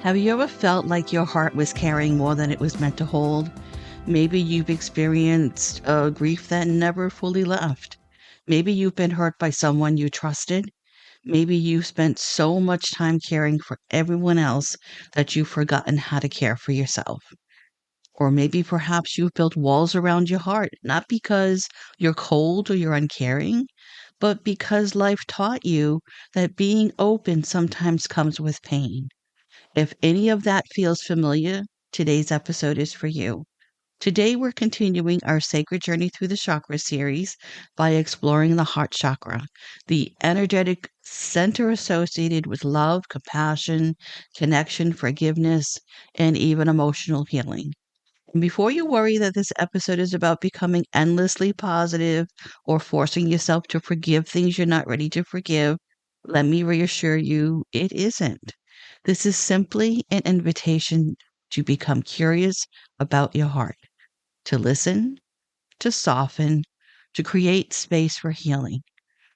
Have you ever felt like your heart was carrying more than it was meant to hold? Maybe you've experienced a grief that never fully left. Maybe you've been hurt by someone you trusted. Maybe you've spent so much time caring for everyone else that you've forgotten how to care for yourself. Or maybe perhaps you've built walls around your heart, not because you're cold or you're uncaring, but because life taught you that being open sometimes comes with pain. If any of that feels familiar, today's episode is for you. Today, we're continuing our sacred journey through the chakra series by exploring the heart chakra, the energetic center associated with love, compassion, connection, forgiveness, and even emotional healing. And before you worry that this episode is about becoming endlessly positive or forcing yourself to forgive things you're not ready to forgive, let me reassure you it isn't. This is simply an invitation to become curious about your heart, to listen, to soften, to create space for healing.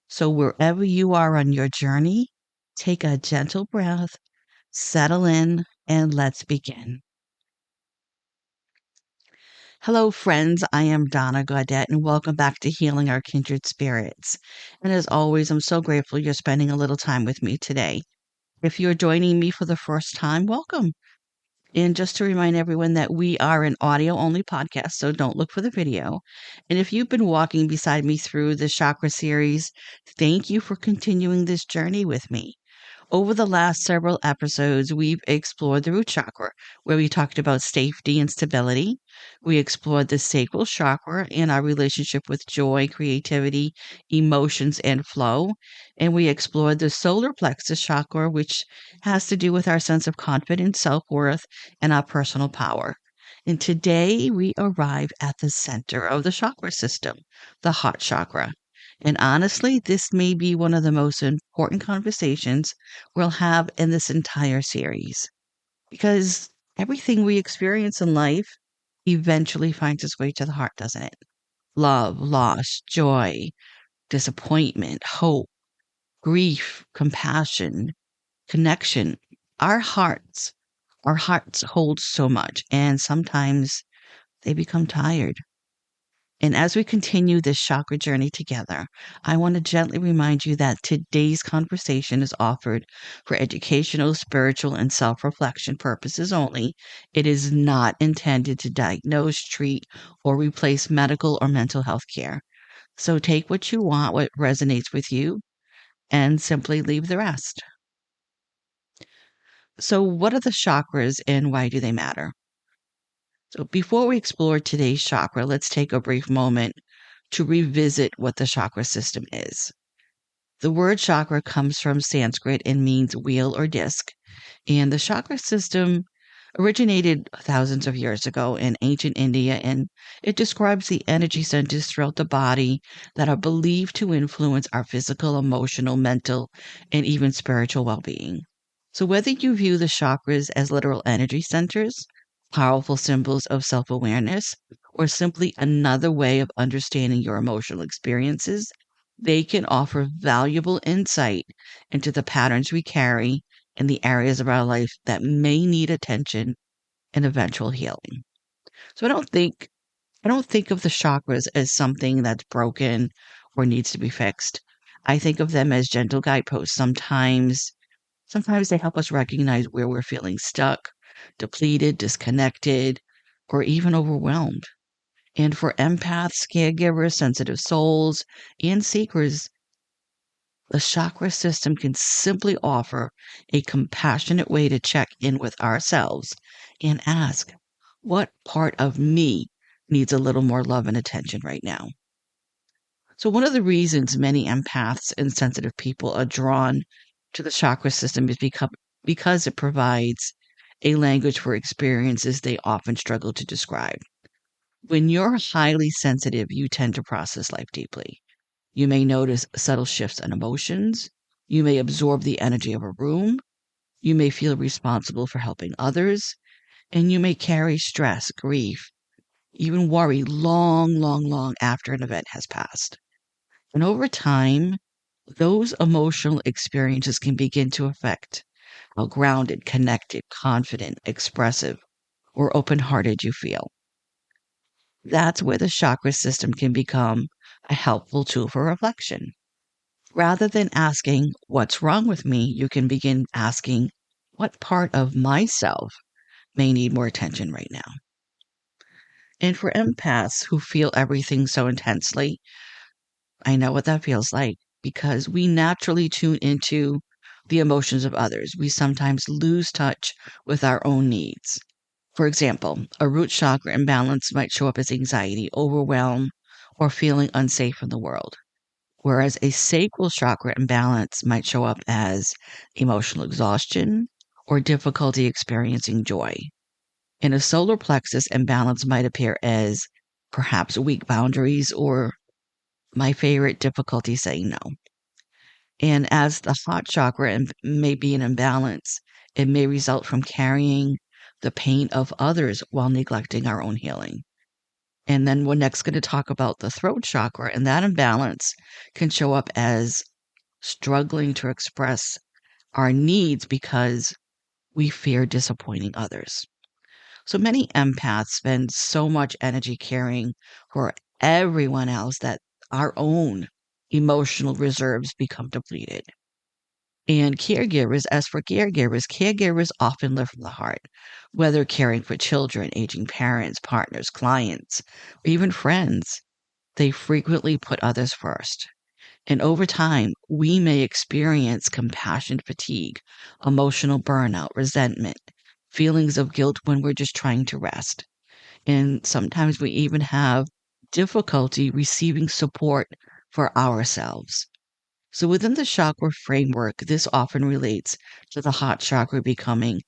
So, wherever you are on your journey, take a gentle breath, settle in, and let's begin. Hello, friends. I am Donna Gaudette, and welcome back to Healing Our Kindred Spirits. And as always, I'm so grateful you're spending a little time with me today. If you're joining me for the first time, welcome. And just to remind everyone that we are an audio only podcast, so don't look for the video. And if you've been walking beside me through the chakra series, thank you for continuing this journey with me. Over the last several episodes, we've explored the root chakra, where we talked about safety and stability. We explored the sacral chakra and our relationship with joy, creativity, emotions, and flow. And we explored the solar plexus chakra, which has to do with our sense of confidence, self-worth, and our personal power. And today we arrive at the center of the chakra system, the heart chakra. And honestly, this may be one of the most important conversations we'll have in this entire series because everything we experience in life eventually finds its way to the heart, doesn't it? Love, loss, joy, disappointment, hope, grief, compassion, connection. Our hearts hold so much, and sometimes they become tired. And as we continue this chakra journey together, I want to gently remind you that today's conversation is offered for educational, spiritual, and self reflection purposes only. It is not intended to diagnose, treat, or replace medical or mental health care. So take what you want, what resonates with you, and simply leave the rest. So, what are the chakras and why do they matter? So, before we explore today's chakra, let's take a brief moment to revisit what the chakra system is. The word chakra comes from Sanskrit and means wheel or disc, and the chakra system originated thousands of years ago in ancient India, and it describes the energy centers throughout the body that are believed to influence our physical, emotional, mental, and even spiritual well-being. So whether you view the chakras as literal energy centers, powerful symbols of self-awareness, or simply another way of understanding your emotional experiences, they can offer valuable insight into the patterns we carry in the areas of our life that may need attention and eventual healing. So I don't think of the chakras as something that's broken or needs to be fixed. I think of them as gentle guideposts. Sometimes they help us recognize where we're feeling stuck, depleted, disconnected, or even overwhelmed. And for empaths, caregivers, sensitive souls, and seekers, the chakra system can simply offer a compassionate way to check in with ourselves and ask, what part of me needs a little more love and attention right now? So, one of the reasons many empaths and sensitive people are drawn to the chakra system is because it provides a language for experiences they often struggle to describe. When you're highly sensitive, you tend to process life deeply. You may notice subtle shifts in emotions. You may absorb the energy of a room. You may feel responsible for helping others. And you may carry stress, grief, even worry long after an event has passed. And over time, those emotional experiences can begin to affect how grounded, connected, confident, expressive, or open hearted you feel. That's where the chakra system can become a helpful tool for reflection. Rather than asking, what's wrong with me, you can begin asking, what part of myself may need more attention right now? And for empaths who feel everything so intensely, I know what that feels like because we naturally tune into the emotions of others. We sometimes lose touch with our own needs. For example, a root chakra imbalance might show up as anxiety, overwhelm, or feeling unsafe in the world, whereas a sacral chakra imbalance might show up as emotional exhaustion or difficulty experiencing joy. And a solar plexus imbalance might appear as perhaps weak boundaries or my favorite, difficulty saying no. And as the heart chakra may be an imbalance, it may result from carrying the pain of others while neglecting our own healing. And then we're next going to talk about the throat chakra, and that imbalance can show up as struggling to express our needs because we fear disappointing others. So many empaths spend so much energy caring for everyone else that our own emotional reserves become depleted. And caregivers often live from the heart, whether caring for children, aging parents, partners, clients, or even friends. They frequently put others first. And over time, we may experience compassion fatigue, emotional burnout, resentment, feelings of guilt when we're just trying to rest. And sometimes we even have difficulty receiving support for ourselves. So within the chakra framework, this often relates to the heart chakra becoming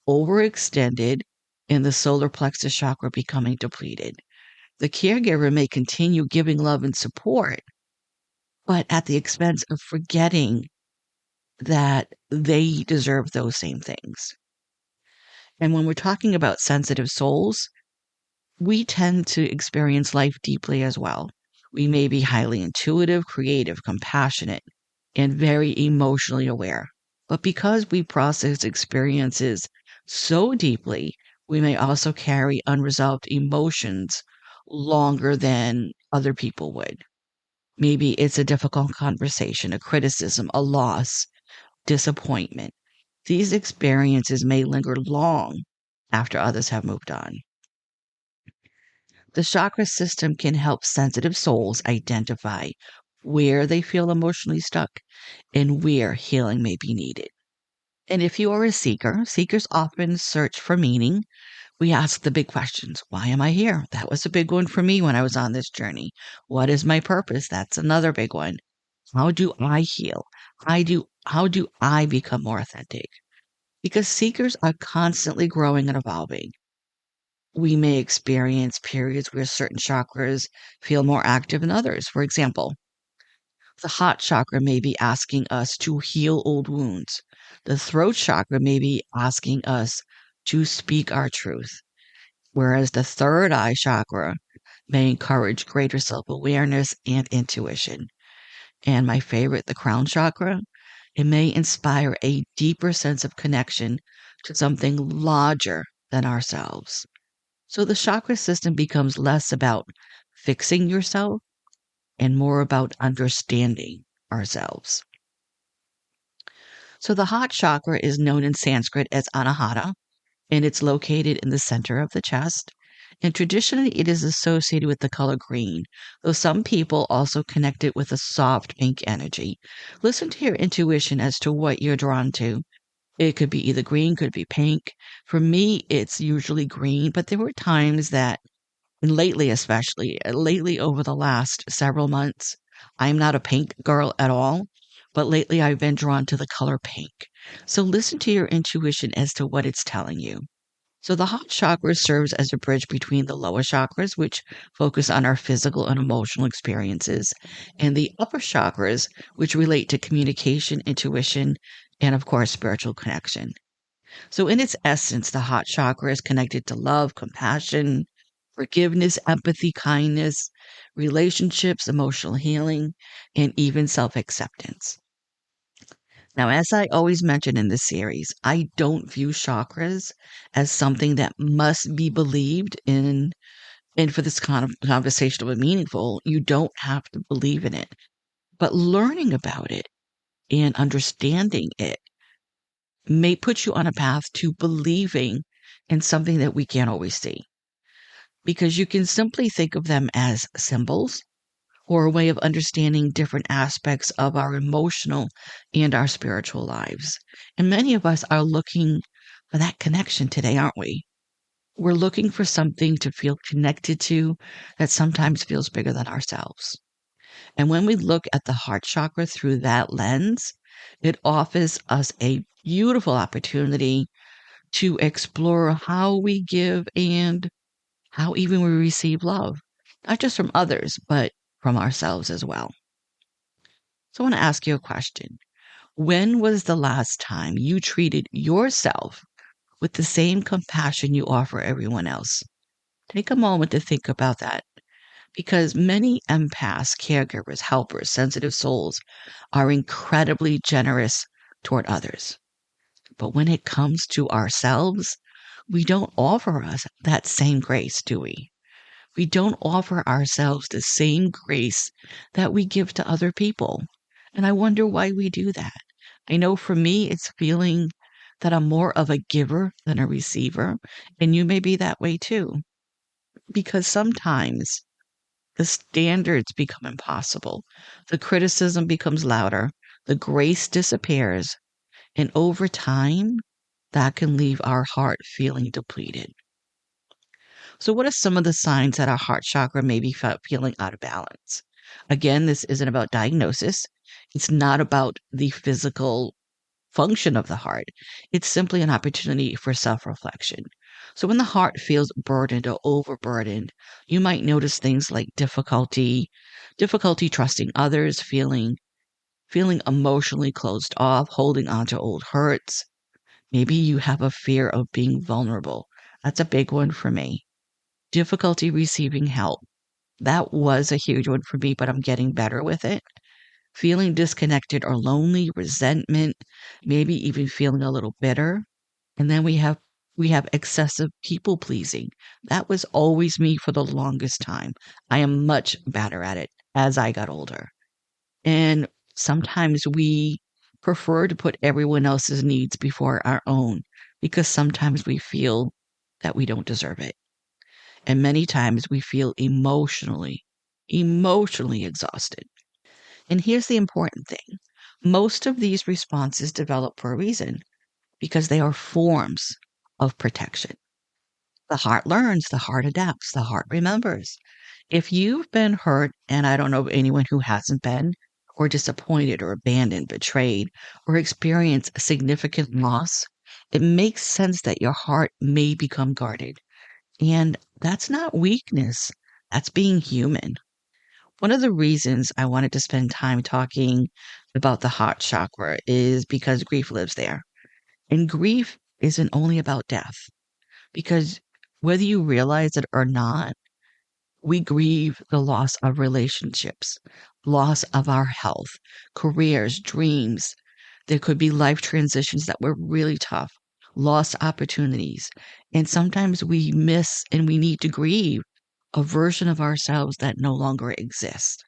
overextended and the solar plexus chakra becoming depleted. The caregiver may continue giving love and support, but at the expense of forgetting that they deserve those same things. And when we're talking about sensitive souls, we tend to experience life deeply as well. We may be highly intuitive, creative, compassionate, and very emotionally aware. But because we process experiences so deeply, we may also carry unresolved emotions longer than other people would. Maybe it's a difficult conversation, a criticism, a loss, disappointment. These experiences may linger long after others have moved on. The chakra system can help sensitive souls identify where they feel emotionally stuck and where healing may be needed. And if you are a seeker, seekers often search for meaning. We ask the big questions. Why am I here? That was a big one for me when I was on this journey. What is my purpose? That's another big one. How do I heal? How do I become more authentic? Because seekers are constantly growing and evolving. We may experience periods where certain chakras feel more active than others. For example, the heart chakra may be asking us to heal old wounds. The throat chakra may be asking us to speak our truth, whereas the third eye chakra may encourage greater self awareness and intuition. And my favorite, the crown chakra, it may inspire a deeper sense of connection to something larger than ourselves. So the chakra system becomes less about fixing yourself and more about understanding ourselves. So the heart chakra is known in Sanskrit as Anahata, and it's located in the center of the chest. And traditionally, it is associated with the color green, though some people also connect it with a soft pink energy. Listen to your intuition as to what you're drawn to. It could be either green, could be pink. For me, it's usually green, but there were times that, and lately especially, lately over the last several months, I'm not a pink girl at all, but lately I've been drawn to the color pink. So listen to your intuition as to what it's telling you. So the heart chakra serves as a bridge between the lower chakras, which focus on our physical and emotional experiences, and the upper chakras, which relate to communication, intuition, and of course, spiritual connection. So in its essence, the heart chakra is connected to love, compassion, forgiveness, empathy, kindness, relationships, emotional healing, and even self acceptance. Now, as I always mention in this series, I don't view chakras as something that must be believed in. And for this kind of conversation to be meaningful, you don't have to believe in it. But learning about it and understanding it may put you on a path to believing in something that we can't always see. Because you can simply think of them as symbols or a way of understanding different aspects of our emotional and our spiritual lives. And many of us are looking for that connection today, aren't we? We're looking for something to feel connected to that sometimes feels bigger than ourselves. And when we look at the heart chakra through that lens, it offers us a beautiful opportunity to explore how we give and how even we receive love, not just from others, but from ourselves as well. So I want to ask you a question. When was the last time you treated yourself with the same compassion you offer everyone else? Take a moment to think about that because many empaths, caregivers, helpers, sensitive souls are incredibly generous toward others. But when it comes to ourselves, we don't offer us that same grace, do we? We don't offer ourselves the same grace that we give to other people. And I wonder why we do that. I know for me, it's feeling that I'm more of a giver than a receiver. And you may be that way too. Because sometimes the standards become impossible, the criticism becomes louder, the grace disappears, and over time, that can leave our heart feeling depleted. So, what are some of the signs that our heart chakra may be feeling out of balance? Again, this isn't about diagnosis. It's not about the physical function of the heart. It's simply an opportunity for self reflection. So, when the heart feels burdened or overburdened, you might notice things like difficulty trusting others, feeling emotionally closed off, holding on to old hurts. Maybe you have a fear of being vulnerable. That's a big one for me. Difficulty receiving help. That was a huge one for me, but I'm getting better with it. Feeling disconnected or lonely, resentment, maybe even feeling a little bitter. And then we have excessive people pleasing. That was always me for the longest time. I am much better at it as I got older. And sometimes we prefer to put everyone else's needs before our own because sometimes we feel that we don't deserve it. And many times we feel emotionally exhausted. And here's the important thing. Most of these responses develop for a reason because they are forms of protection. The heart learns, the heart adapts, the heart remembers. If you've been hurt, and I don't know of anyone who hasn't been, or disappointed, or abandoned, betrayed, or experienced significant loss, it makes sense that your heart may become guarded. And that's not weakness, that's being human. One of the reasons I wanted to spend time talking about the heart chakra is because grief lives there. And grief isn't only about death, because whether you realize it or not, we grieve the loss of relationships, loss of our health, careers, dreams. There could be life transitions that were really tough, lost opportunities. And sometimes we miss and we need to grieve a version of ourselves that no longer exists.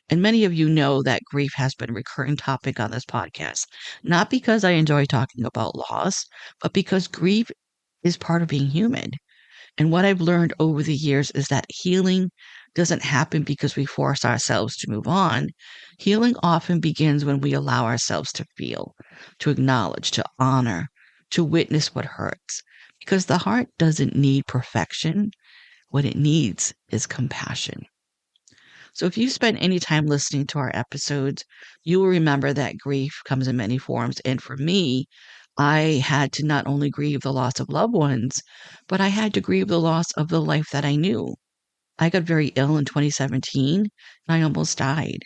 And many of you know that grief has been a recurring topic on this podcast, not because I enjoy talking about loss, but because grief is part of being human. And what I've learned over the years is that healing doesn't happen because we force ourselves to move on. Healing often begins when we allow ourselves to feel, to acknowledge, to honor, to witness what hurts. Because the heart doesn't need perfection. What it needs is compassion. So if you spend any time listening to our episodes, you will remember that grief comes in many forms. And for me, I had to not only grieve the loss of loved ones, but I had to grieve the loss of the life that I knew. I got very ill in 2017 and I almost died.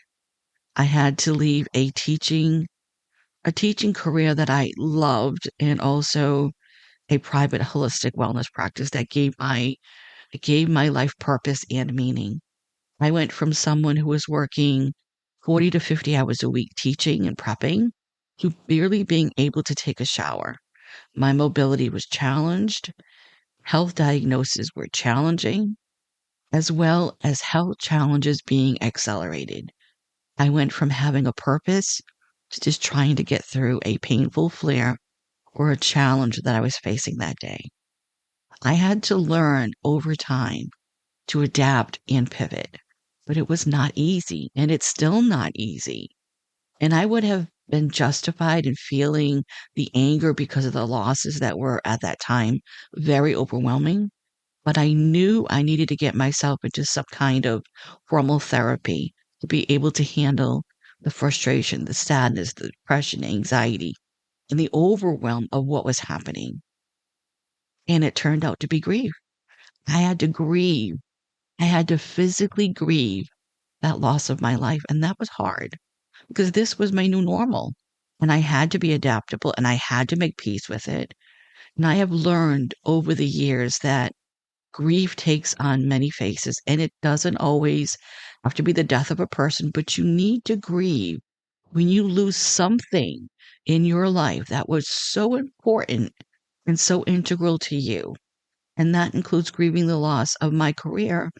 I had to leave a teaching career that I loved and also a private holistic wellness practice that gave my life purpose and meaning. I went from someone who was working 40 to 50 hours a week teaching and prepping to barely being able to take a shower. My mobility was challenged, health diagnoses were challenging, as well as health challenges being accelerated. I went from having a purpose to just trying to get through a painful flare or a challenge that I was facing that day. I had to learn over time to adapt and pivot, but it was not easy, and it's still not easy. And I would have been justified in feeling the anger because of the losses that were at that time very overwhelming. But I knew I needed to get myself into some kind of formal therapy to be able to handle the frustration, the sadness, the depression, anxiety, and the overwhelm of what was happening. And it turned out to be grief. I had to grieve. I had to physically grieve that loss of my life. And that was hard because this was my new normal. And I had to be adaptable and I had to make peace with it. And I have learned over the years that grief takes on many faces and it doesn't always have to be the death of a person, but you need to grieve when you lose something in your life that was so important and so integral to you. And that includes grieving the loss of my career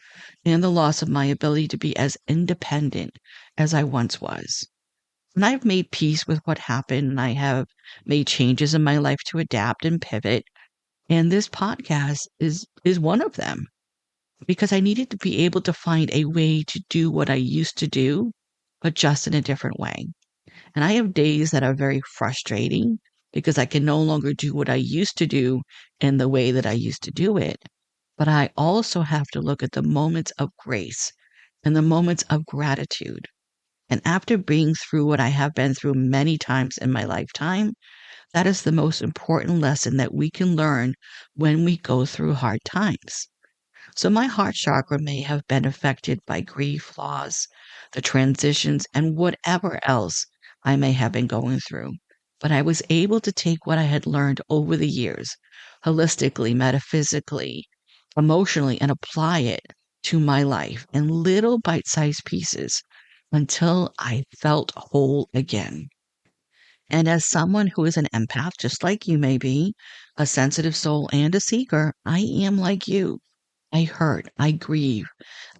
and the loss of my ability to be as independent as I once was. And I've made peace with what happened and I have made changes in my life to adapt and pivot. And this podcast is one of them because I needed to be able to find a way to do what I used to do, but just in a different way. And I have days that are very frustrating because I can no longer do what I used to do in the way that I used to do it. But I also have to look at the moments of grace and the moments of gratitude. And after being through what I have been through many times in my lifetime, that is the most important lesson that we can learn when we go through hard times. So my heart chakra may have been affected by grief, loss, the transitions, and whatever else I may have been going through. But I was able to take what I had learned over the years, holistically, metaphysically, emotionally, and apply it to my life in little bite-sized pieces until I felt whole again. And as someone who is an empath, just like you may be, a sensitive soul and a seeker, I am like you. I hurt, I grieve,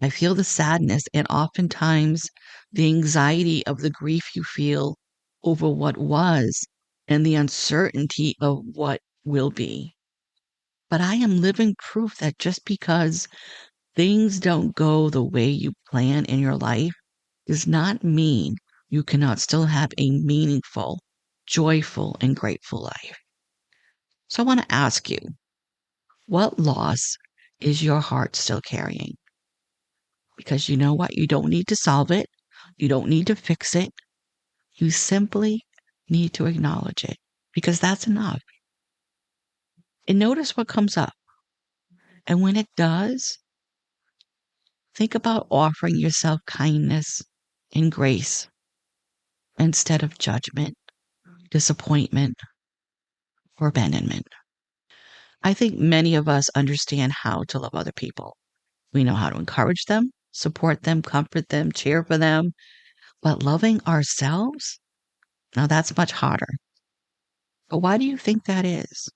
I feel the sadness, and oftentimes the anxiety of the grief you feel over what was and the uncertainty of what will be. But I am living proof that just because things don't go the way you plan in your life does not mean you cannot still have a meaningful, joyful, and grateful life. So I want to ask you, what loss is your heart still carrying? Because you know what? You don't need to solve it. You don't need to fix it. You simply need to acknowledge it because that's enough. And notice what comes up. And when it does, think about offering yourself kindness and grace instead of judgment, disappointment, or abandonment. I think many of us understand how to love other people. We know how to encourage them, support them, comfort them, cheer for them. But loving ourselves, now that's much harder. But why do you think that is?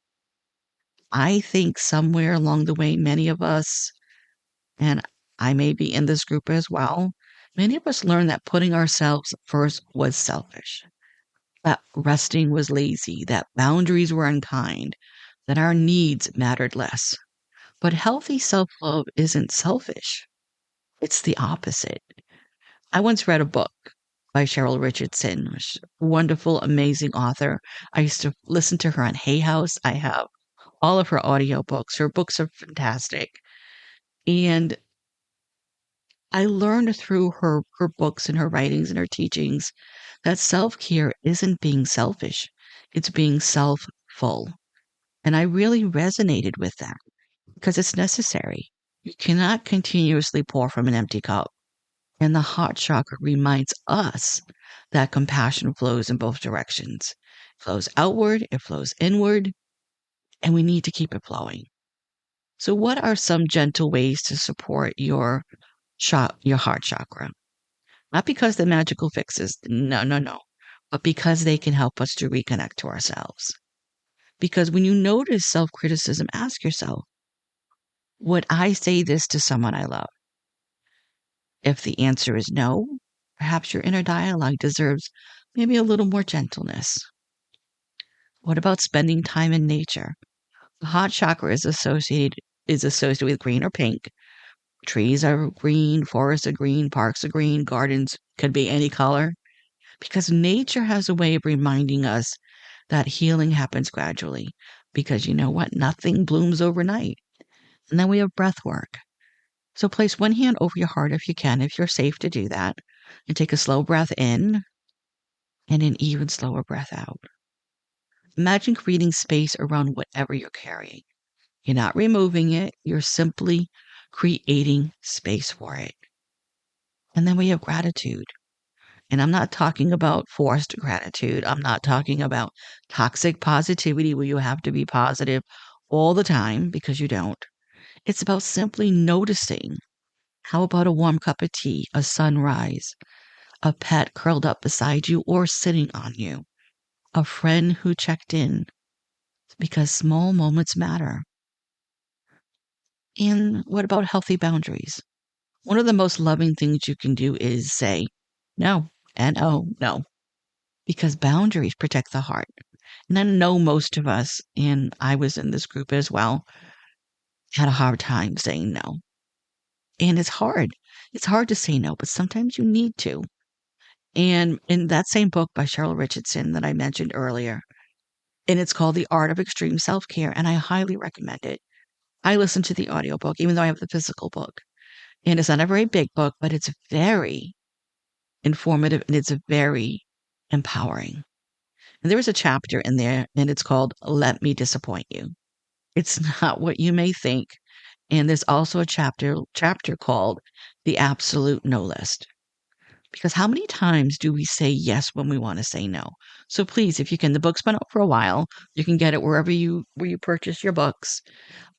I think somewhere along the way, many of us, and I may be in this group as well, many of us learned that putting ourselves first was selfish, that resting was lazy, that boundaries were unkind, that our needs mattered less. But healthy self love isn't selfish, it's the opposite. I once read a book by Cheryl Richardson, wonderful, amazing author. I used to listen to her on Hay House. I have all of her audiobooks. Her books are fantastic. And I learned through her books and her writings and her teachings that self-care isn't being selfish. It's being self-full. And I really resonated with that because it's necessary. You cannot continuously pour from an empty cup. And the heart chakra reminds us that compassion flows in both directions. It flows outward, it flows inward, and we need to keep it flowing. So what are some gentle ways to support your heart chakra? Not because the magical fixes. No, no, no. but because they can help us to reconnect to ourselves. Because when you notice self-criticism, ask yourself, would I say this to someone I love? If the answer is no, perhaps your inner dialogue deserves maybe a little more gentleness. What about spending time in nature? The heart chakra is associated with green or pink. Trees are green, forests are green, parks are green, gardens could be any color. Because nature has a way of reminding us that healing happens gradually. Because you know what? Nothing blooms overnight. And then we have breath work. So place one hand over your heart if you can, if you're safe to do that, and take a slow breath in and an even slower breath out. Imagine creating space around whatever you're carrying. You're not removing it, you're simply creating space for it. And then we have gratitude. And I'm not talking about forced gratitude. I'm not talking about toxic positivity where you have to be positive all the time because you don't. It's about simply noticing. How about a warm cup of tea, a sunrise, a pet curled up beside you or sitting on you, a friend who checked in? Because small moments matter. And what about healthy boundaries? One of the most loving things you can do is say no and oh, no, because boundaries protect the heart. And I know most of us, and I was in this group as well, had a hard time saying no. And it's hard. It's hard to say no, but sometimes you need to. And in that same book by Cheryl Richardson that I mentioned earlier, and it's called The Art of Extreme Self-Care, and I highly recommend it. I listened to the audiobook, even though I have the physical book. And it's not a very big book, but it's very informative and it's very empowering. And there is a chapter in there, and it's called Let Me Disappoint You. It's not what you may think. And there's also a chapter called The Absolute No List. Because how many times do we say yes when we want to say no? So please, if you can, the book's been out for a while. You can get it where you purchase your books.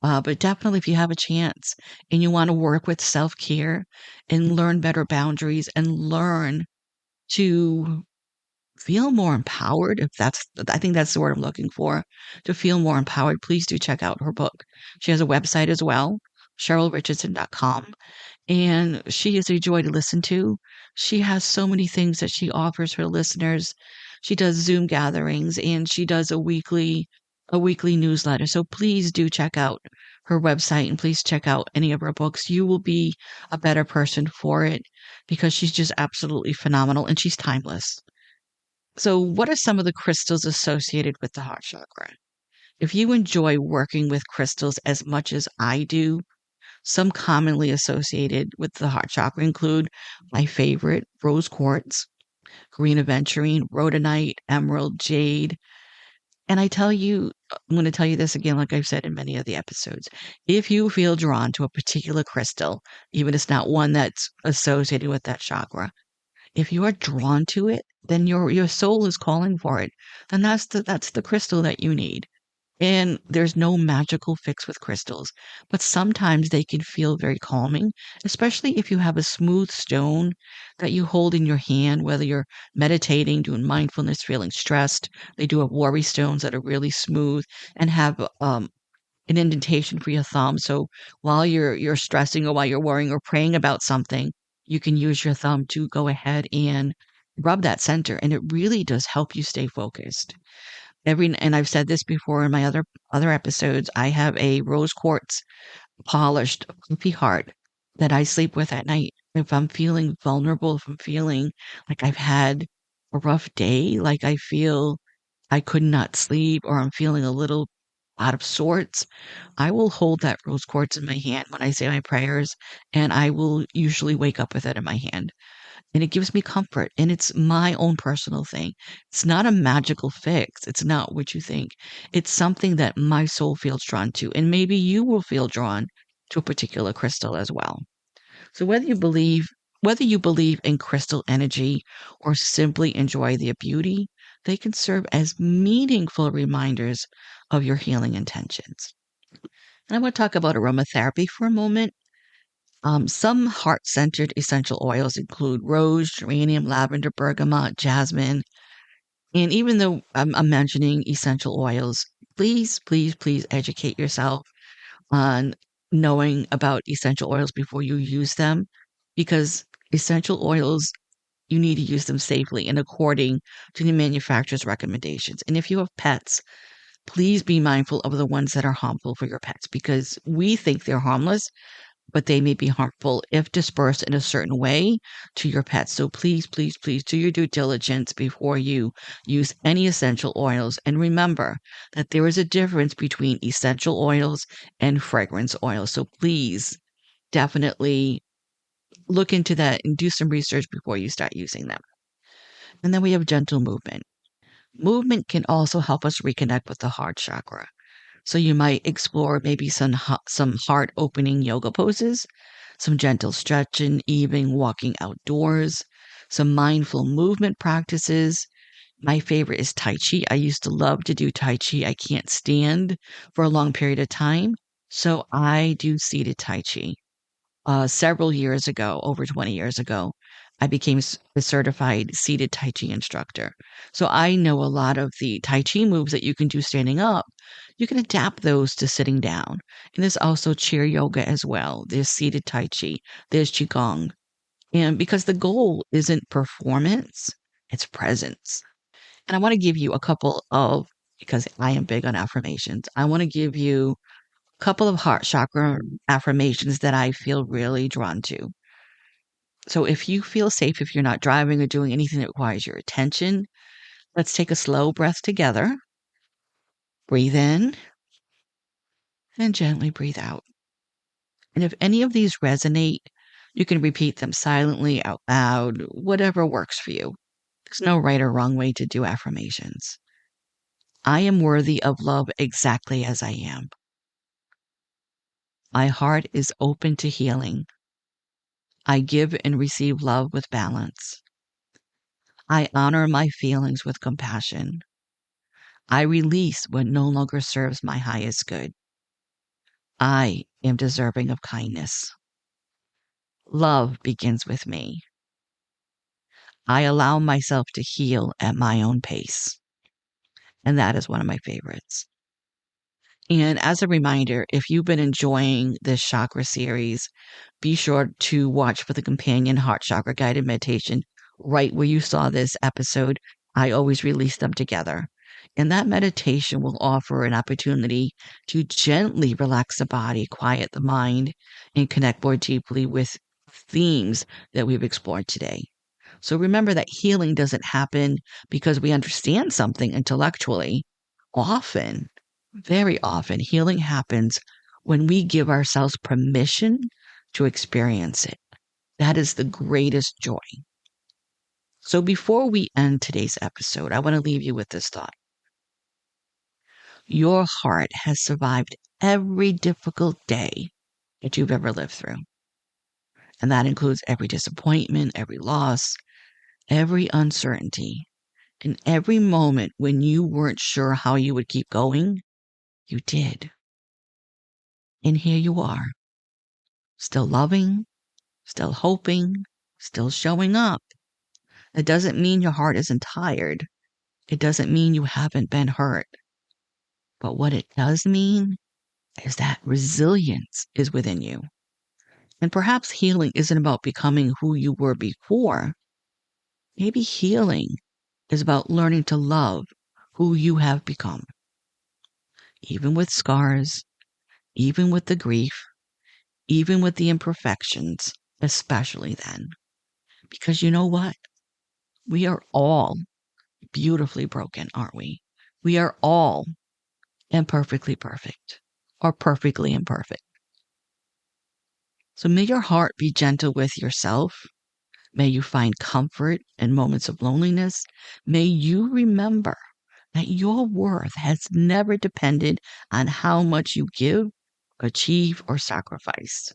But definitely, if you have a chance and you want to work with self-care and learn better boundaries and learn to feel more empowered, I think that's the word I'm looking for, to feel more empowered, please do check out her book. She has a website as well, CherylRichardson.com. And she is a joy to listen to. She has so many things that she offers her listeners. She does Zoom gatherings and she does a weekly newsletter. So please do check out her website and please check out any of her books. You will be a better person for it because she's just absolutely phenomenal and she's timeless. So what are some of the crystals associated with the heart chakra? If you enjoy working with crystals as much as I do, some commonly associated with the heart chakra include my favorite, rose quartz, green aventurine, rhodonite, emerald, jade. And I'm going to tell you this again, like I've said in many of the episodes. If you feel drawn to a particular crystal, even if it's not one that's associated with that chakra, if you are drawn to it, then your soul is calling for it. Then that's the crystal that you need. And there's no magical fix with crystals, but sometimes they can feel very calming, especially if you have a smooth stone that you hold in your hand, whether you're meditating, doing mindfulness, feeling stressed. They do have worry stones that are really smooth and have an indentation for your thumb. So while you're stressing or while you're worrying or praying about something, you can use your thumb to go ahead and rub that center, and it really does help you stay focused. And I've said this before in my other episodes, I have a rose quartz polished puppy heart that I sleep with at night. If I'm feeling vulnerable, if I'm feeling like I've had a rough day, like I feel I could not sleep, or I'm feeling a little out of sorts, I will hold that rose quartz in my hand when I say my prayers, and I will usually wake up with it in my hand. And it gives me comfort, and it's my own personal thing. It's not a magical fix. It's not what you think. It's something that my soul feels drawn to, and maybe you will feel drawn to a particular crystal as well. So whether you believe in crystal energy or simply enjoy their beauty, they can serve as meaningful reminders of your healing intentions. And I want to talk about aromatherapy for a moment. Some heart-centered essential oils include rose, geranium, lavender, bergamot, jasmine, And even though I'm mentioning essential oils, please, please, please educate yourself on knowing about essential oils before you use them, because essential oils, you need to use them safely and according to the manufacturer's recommendations. And if you have pets, please be mindful of the ones that are harmful for your pets, because we think they're harmless, but they may be harmful if dispersed in a certain way to your pets. So please, please, please do your due diligence before you use any essential oils. And remember that there is a difference between essential oils and fragrance oils. So please definitely look into that and do some research before you start using them. And then we have gentle movement. Movement can also help us reconnect with the heart chakra. So you might explore maybe some heart opening yoga poses, some gentle stretching, even walking outdoors, some mindful movement practices. My favorite is Tai Chi. I used to love to do Tai Chi. I can't stand for a long period of time. So I do seated Tai Chi. Several years ago, over 20 years ago, I became a certified seated Tai Chi instructor. So I know a lot of the Tai Chi moves that you can do standing up. You can adapt those to sitting down. And there's also chair yoga as well. There's seated Tai Chi, there's Qigong. And because the goal isn't performance, it's presence. And I want to give you a couple of, because I am big on affirmations, I want to give you couple of heart chakra affirmations that I feel really drawn to. So if you feel safe, if you're not driving or doing anything that requires your attention, let's take a slow breath together. Breathe in and gently breathe out. And if any of these resonate, you can repeat them silently out loud, whatever works for you. There's no right or wrong way to do affirmations. I am worthy of love exactly as I am. My heart is open to healing. I give and receive love with balance. I honor my feelings with compassion. I release what no longer serves my highest good. I am deserving of kindness. Love begins with me. I allow myself to heal at my own pace. And that is one of my favorites. And as a reminder, if you've been enjoying this chakra series, be sure to watch for the companion heart chakra guided meditation right where you saw this episode. I always release them together. And that meditation will offer an opportunity to gently relax the body, quiet the mind, and connect more deeply with themes that we've explored today. So remember that healing doesn't happen because we understand something intellectually. Often, very often, healing happens when we give ourselves permission to experience it. That is the greatest joy. So before we end today's episode, I want to leave you with this thought. Your heart has survived every difficult day that you've ever lived through. And that includes every disappointment, every loss, every uncertainty, and every moment when you weren't sure how you would keep going, you did. And here you are, still loving, still hoping, still showing up. It doesn't mean your heart isn't tired. It doesn't mean you haven't been hurt. But what it does mean is that resilience is within you. And perhaps healing isn't about becoming who you were before. Maybe healing is about learning to love who you have become. Even with scars, even with the grief, even with the imperfections, especially then. Because you know what? We are all beautifully broken, aren't we? We are all imperfectly perfect or perfectly imperfect. So may your heart be gentle with yourself. May you find comfort in moments of loneliness. May you remember that your worth has never depended on how much you give, achieve, or sacrifice.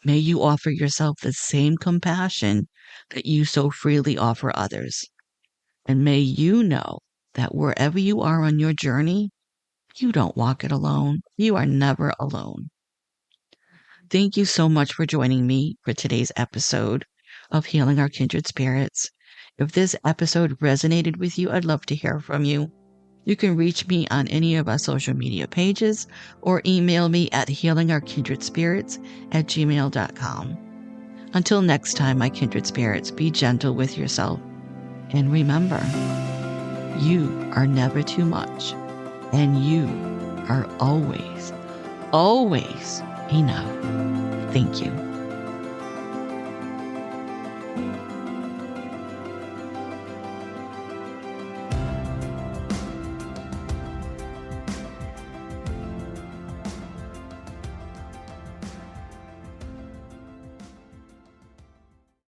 May you offer yourself the same compassion that you so freely offer others. And may you know that wherever you are on your journey, you don't walk it alone. You are never alone. Thank you so much for joining me for today's episode of Healing Our Kindred Spirits. If this episode resonated with you, I'd love to hear from you. You can reach me on any of our social media pages or email me at healingourkindredspirits@gmail.com. Until next time, my kindred spirits, be gentle with yourself. And remember, you are never too much, and you are always, always enough. Thank you.